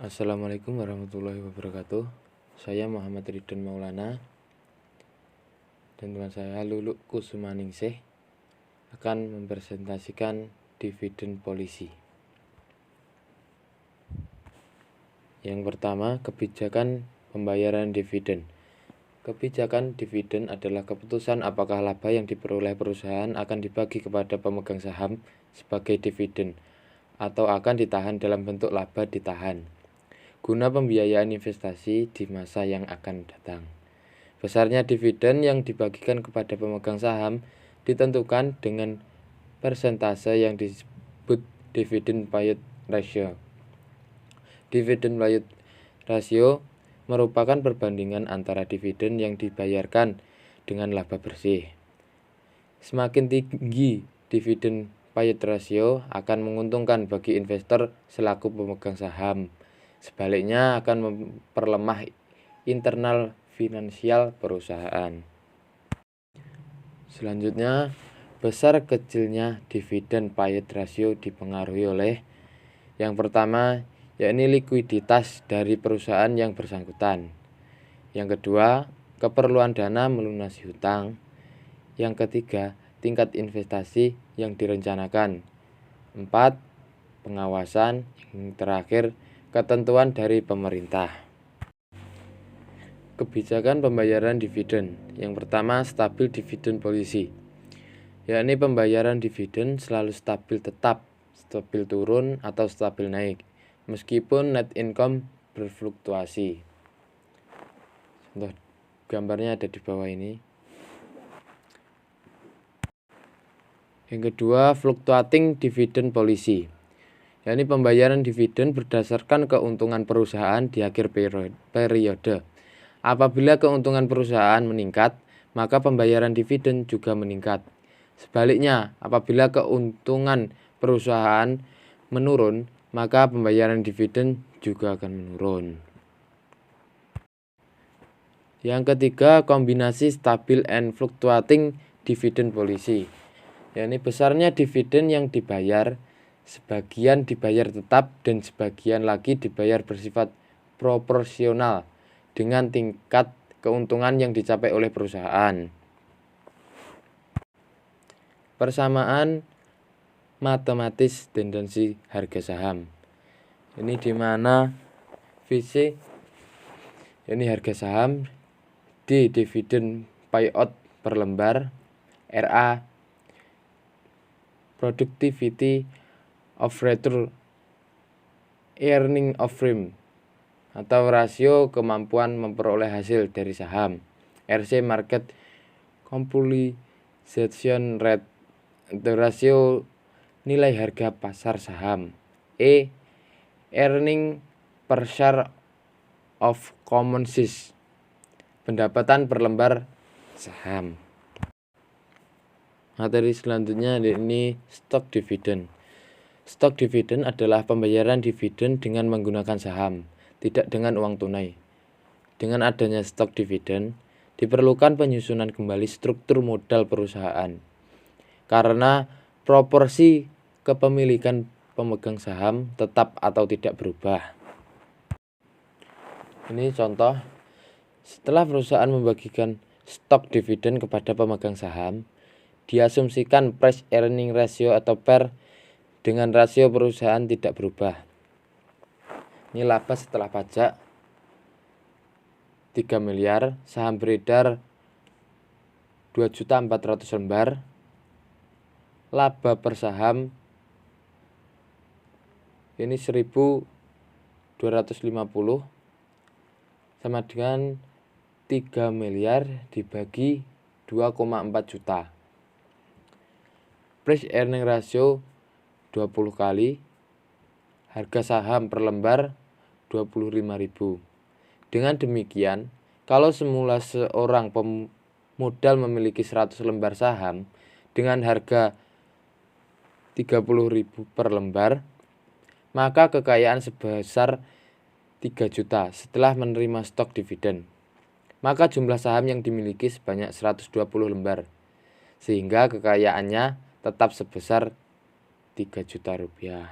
Assalamualaikum warahmatullahi wabarakatuh. Saya Muhammad Ridwan Maulana dan teman saya Luluk Kusumaningsih akan mempresentasikan dividen polisi. Yang pertama, kebijakan pembayaran dividen. Kebijakan dividen adalah keputusan apakah laba yang diperoleh perusahaan akan dibagi kepada pemegang saham sebagai dividen atau akan ditahan dalam bentuk laba ditahan guna pembiayaan investasi di masa yang akan datang. Besarnya dividen yang dibagikan kepada pemegang saham ditentukan dengan persentase yang disebut dividend payout ratio. Dividend payout ratio merupakan perbandingan antara dividen yang dibayarkan dengan laba bersih. Semakin tinggi dividen payout ratio akan menguntungkan bagi investor selaku pemegang saham. Sebaliknya akan memperlemah internal finansial perusahaan. Selanjutnya, besar kecilnya dividen payout ratio dipengaruhi oleh yang pertama, yakni likuiditas dari perusahaan yang bersangkutan. Yang kedua, keperluan dana melunasi hutang. Yang ketiga, tingkat investasi yang direncanakan. 4. Pengawasan. Yang terakhir, ketentuan dari pemerintah. Kebijakan pembayaran dividen. Yang pertama, stabil dividen polisi, yakni pembayaran dividen selalu stabil tetap, stabil turun atau stabil naik, meskipun net income berfluktuasi. Contoh gambarnya ada di bawah ini. Yang kedua, fluctuating dividend policy, yakni pembayaran dividen berdasarkan keuntungan perusahaan di akhir periode. Apabila keuntungan perusahaan meningkat, maka pembayaran dividen juga meningkat. Sebaliknya, apabila keuntungan perusahaan menurun, maka pembayaran dividen juga akan menurun. Yang ketiga, kombinasi stabil and fluctuating dividend policy, yakni besarnya dividen yang dibayar, sebagian dibayar tetap dan sebagian lagi dibayar bersifat proporsional dengan tingkat keuntungan yang dicapai oleh perusahaan. Persamaan matematis tendensi harga saham. Ini di mana VC ini harga saham, D dividend payout per lembar, RA productivity of return earning of firm atau rasio kemampuan memperoleh hasil dari saham, RC market capitalization rate atau rasio nilai harga pasar saham, E earning per share of common shares, pendapatan per lembar saham. Materi selanjutnya ini stock dividend. Stock dividend adalah pembayaran dividen dengan menggunakan saham, tidak dengan uang tunai. Dengan adanya stok dividen, diperlukan penyusunan kembali struktur modal perusahaan, karena proporsi kepemilikan pemegang saham tetap atau tidak berubah. Ini contoh, setelah perusahaan membagikan stok dividen kepada pemegang saham, diasumsikan price earning ratio atau PER dengan rasio perusahaan tidak berubah. Ini laba setelah pajak 3 miliar, saham beredar 2.400.000 lembar, laba per saham ini 1.250 sama dengan 3 miliar dibagi 2,4 juta. Price earning ratio 20 kali, harga saham per lembar 25.000. Dengan demikian, kalau semula seorang pemodal memiliki 100 lembar saham dengan harga 30.000 per lembar, maka kekayaan sebesar 3 juta setelah menerima stok dividen. Maka jumlah saham yang dimiliki sebanyak 120 lembar, sehingga kekayaannya tetap sebesar 3 juta rupiah.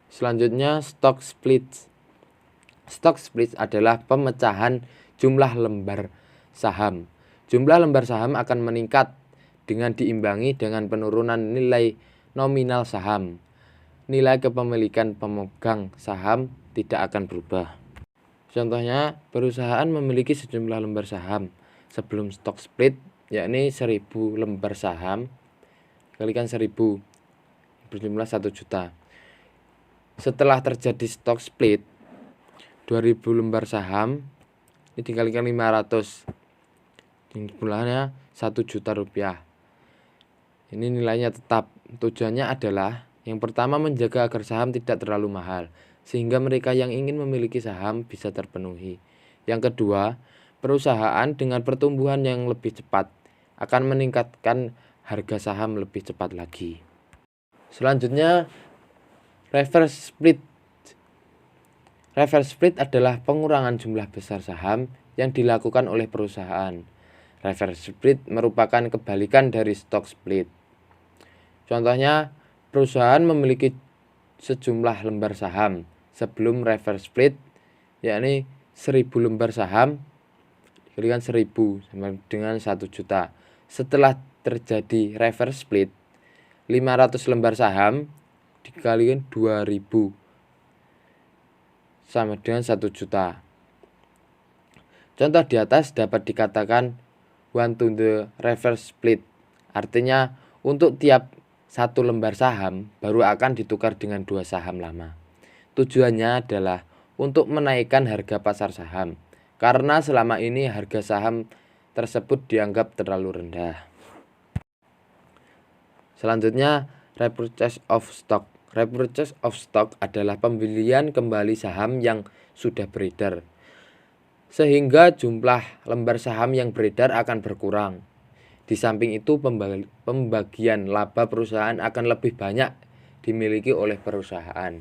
Selanjutnya stock split. Stock split adalah pemecahan jumlah lembar saham. Jumlah lembar saham akan meningkat dengan diimbangi dengan penurunan nilai nominal saham. Nilai kepemilikan pemegang saham tidak akan berubah. Contohnya, perusahaan memiliki sejumlah lembar saham sebelum stock split, yakni 1000 lembar saham, kalikan 1000 berjumlah 1 juta. Setelah terjadi stock split, 2000 lembar saham ini dikalikan 500, jumlahnya 1 juta rupiah. Ini nilainya tetap. Tujuannya adalah yang pertama menjaga agar saham tidak terlalu mahal, sehingga mereka yang ingin memiliki saham bisa terpenuhi. Yang kedua, perusahaan dengan pertumbuhan yang lebih cepat akan meningkatkan harga saham lebih cepat lagi. Selanjutnya, reverse split. Reverse split adalah pengurangan jumlah besar saham yang dilakukan oleh perusahaan. Reverse split merupakan kebalikan dari stock split. Contohnya, perusahaan memiliki sejumlah lembar saham sebelum reverse split, yakni 1000 lembar saham dikalikan 1000 sama dengan 1 juta. Setelah terjadi reverse split, 500 lembar saham dikalikan 2000 sama dengan 1 juta. Contoh di atas dapat dikatakan one to the reverse split. Artinya untuk tiap 1 lembar saham baru akan ditukar dengan 2 saham lama. Tujuannya adalah untuk menaikkan harga pasar saham, karena selama ini harga saham tersebut dianggap terlalu rendah. Selanjutnya, repurchase of stock. Repurchase of stock adalah pembelian kembali saham yang sudah beredar, sehingga jumlah lembar saham yang beredar akan berkurang. Di samping itu, pembagian laba perusahaan akan lebih banyak dimiliki oleh perusahaan.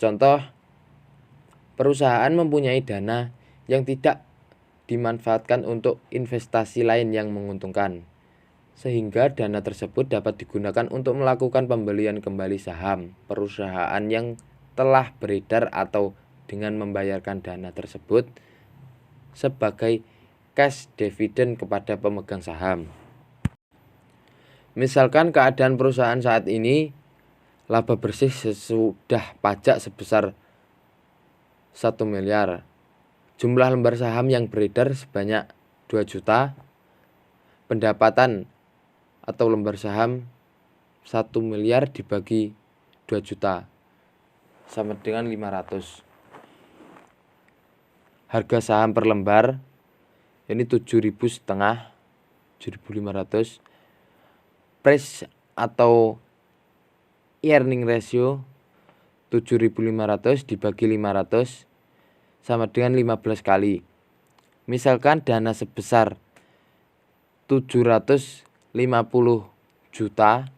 Contoh, perusahaan mempunyai dana yang tidak dimanfaatkan untuk investasi lain yang menguntungkan, sehingga dana tersebut dapat digunakan untuk melakukan pembelian kembali saham perusahaan yang telah beredar atau dengan membayarkan dana tersebut sebagai cash dividend kepada pemegang saham. Misalkan keadaan perusahaan saat ini laba bersih sesudah pajak sebesar 1 miliar. Jumlah lembar saham yang beredar sebanyak 2 juta. Pendapatan atau lembar saham 1 miliar dibagi 2 juta sama dengan 500. Harga saham per lembar ini 7.500, 7.500. Price atau earning ratio 7.500 dibagi 500 sama dengan 15 kali. Misalkan dana sebesar 750 juta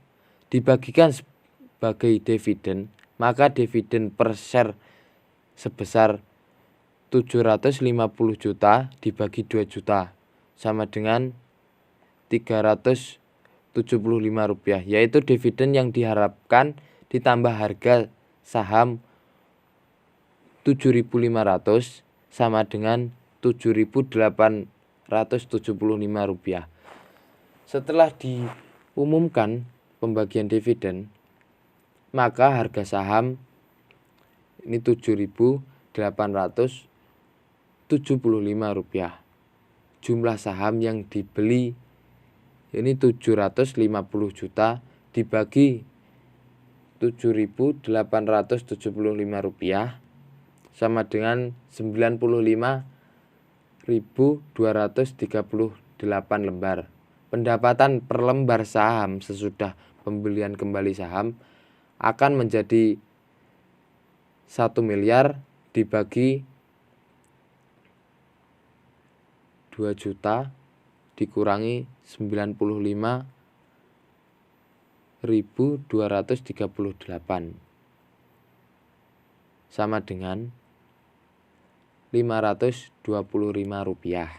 dibagikan sebagai dividen, maka dividen per share sebesar 750 juta dibagi 2 juta sama dengan 375 rupiah, yaitu dividen yang diharapkan ditambah harga saham 7.500 sama dengan 7.875 rupiah. Setelah diumumkan pembagian dividen, maka harga saham ini 7.875 rupiah. Jumlah saham yang dibeli ini 750 juta dibagi 7.875 rupiah sama dengan 95.238 lembar. Pendapatan per lembar saham sesudah pembelian kembali saham akan menjadi 1 miliar dibagi 2 juta dikurangi 95.238 sama dengan 525 rupiah.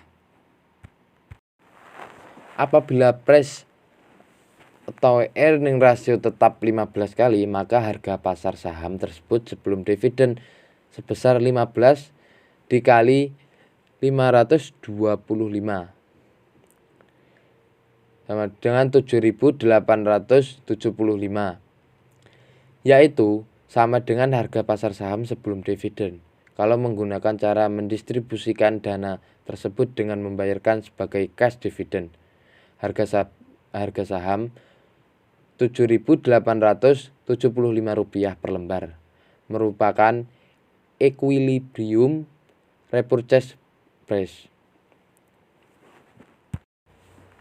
Apabila price atau earning ratio tetap 15 kali, maka harga pasar saham tersebut sebelum dividen sebesar 15 dikali 525 sama dengan 7.875, yaitu sama dengan harga pasar saham sebelum dividen kalau menggunakan cara mendistribusikan dana tersebut dengan membayarkan sebagai cash dividend. Harga saham Rp7.875 per lembar merupakan equilibrium repurchase price.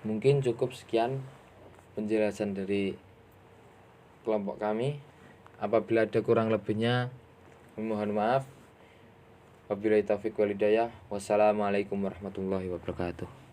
Mungkin cukup sekian penjelasan dari kelompok kami. Apabila ada kurang lebihnya, mohon maaf. Wabillahi taufiq wal hidayah. Wassalamualaikum warahmatullahi wabarakatuh.